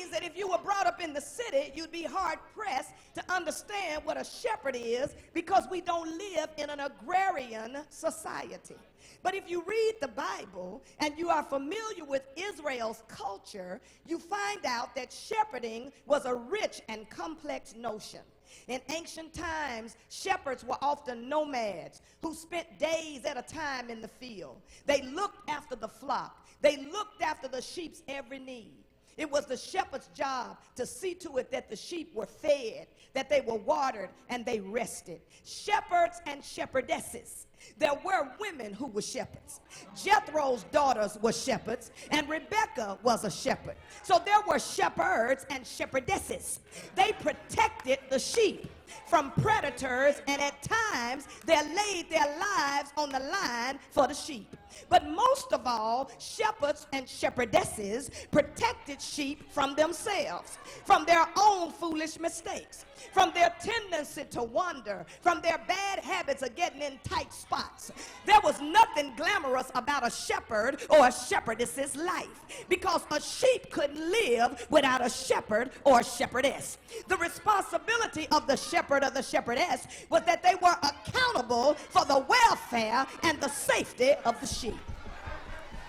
means that if you were brought up in the city, you'd be hard-pressed to understand what a shepherd is, because we don't live in an agrarian society. But if you read the Bible and you are familiar with Israel's culture, you find out that shepherding was a rich and complex notion. In ancient times, shepherds were often nomads who spent days at a time in the field. They looked after the flock. They looked after the sheep's every need. It was the shepherd's job to see to it that the sheep were fed, that they were watered, and they rested. Shepherds and shepherdesses. There were women who were shepherds. Jethro's daughters were shepherds, and Rebekah was a shepherd. So there were shepherds and shepherdesses. They protected the sheep from predators, and at times they laid their lives on the line for the sheep. But most of all, shepherds and shepherdesses protected sheep from themselves, from their own foolish mistakes, from their tendency to wander, from their bad habits of getting in tight spots. There was nothing glamorous about a shepherd or a shepherdess's life, because a sheep couldn't live without a shepherd or a shepherdess. The responsibility of the shepherd or the shepherdess was that they were accountable for the welfare and the safety of the sheep.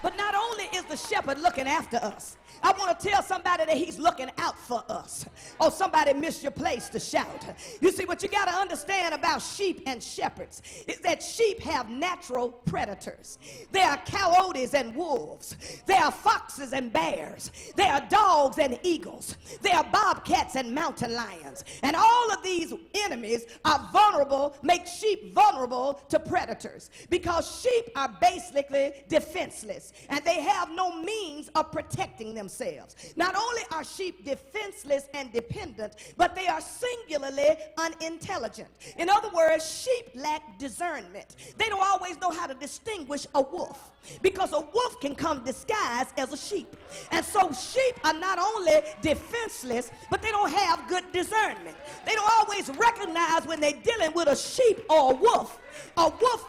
But not only is the shepherd looking after us, I want to tell somebody that he's looking out for us. Oh, somebody missed your place to shout. You see, what you got to understand about sheep and shepherds is that sheep have natural predators. They are coyotes and wolves. They are foxes and bears. They are dogs and eagles. They are bobcats and mountain lions. And all of these enemies are vulnerable, make sheep vulnerable to predators, because sheep are basically defenseless, and they have no means of protecting themselves. Not only are sheep defenseless and dependent, but they are singularly unintelligent. In other words, sheep lack discernment. They don't always know how to distinguish a wolf, because a wolf can come disguised as a sheep. And so sheep are not only defenseless, but they don't have good discernment. They don't always recognize when they're dealing with a sheep or a wolf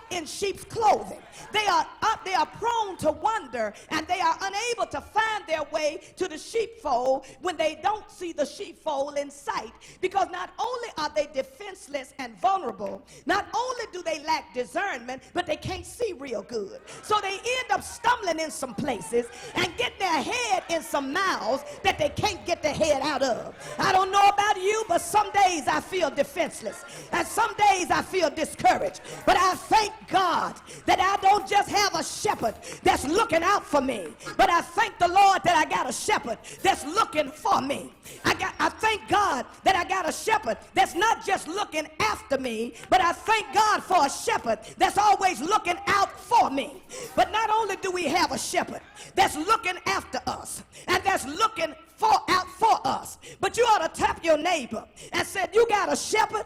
in sheep's clothing. They are prone to wander, and they are unable to find their way to the sheepfold when they don't see the sheepfold in sight, because not only are they defenseless and vulnerable, not only do they lack discernment, but they can't see real good. So they end up stumbling in some places and get their head in some mouths that they can't get their head out of. I don't know about you, but some days I feel defenseless, and some days I feel discouraged. But I thank God that I don't just have a shepherd that's looking out for me, but I thank the Lord that I got a shepherd that's looking for me. I thank God that I got a shepherd that's not just looking after me, but I thank God for a shepherd that's always looking out for me. But not only do we have a shepherd that's looking after us and that's looking out for us, but you ought to tap your neighbor and say, you got a shepherd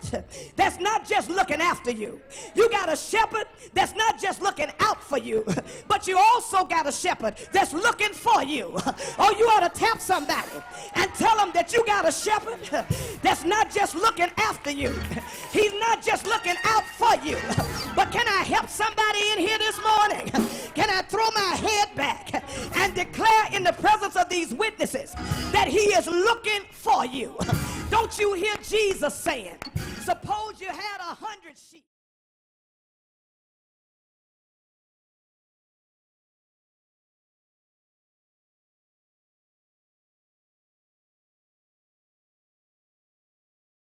that's not just looking after you. You got a shepherd that's not just looking out for you, but you also got a shepherd that's looking for you. Oh, you ought to tap somebody and tell them that you got a shepherd that's not just looking after you. He's not just looking out for you. But can I help somebody in here this morning? Can I throw my head back and declare in the presence of these witnesses that he is looking for you? Don't you hear Jesus saying, suppose you had 100 sheep.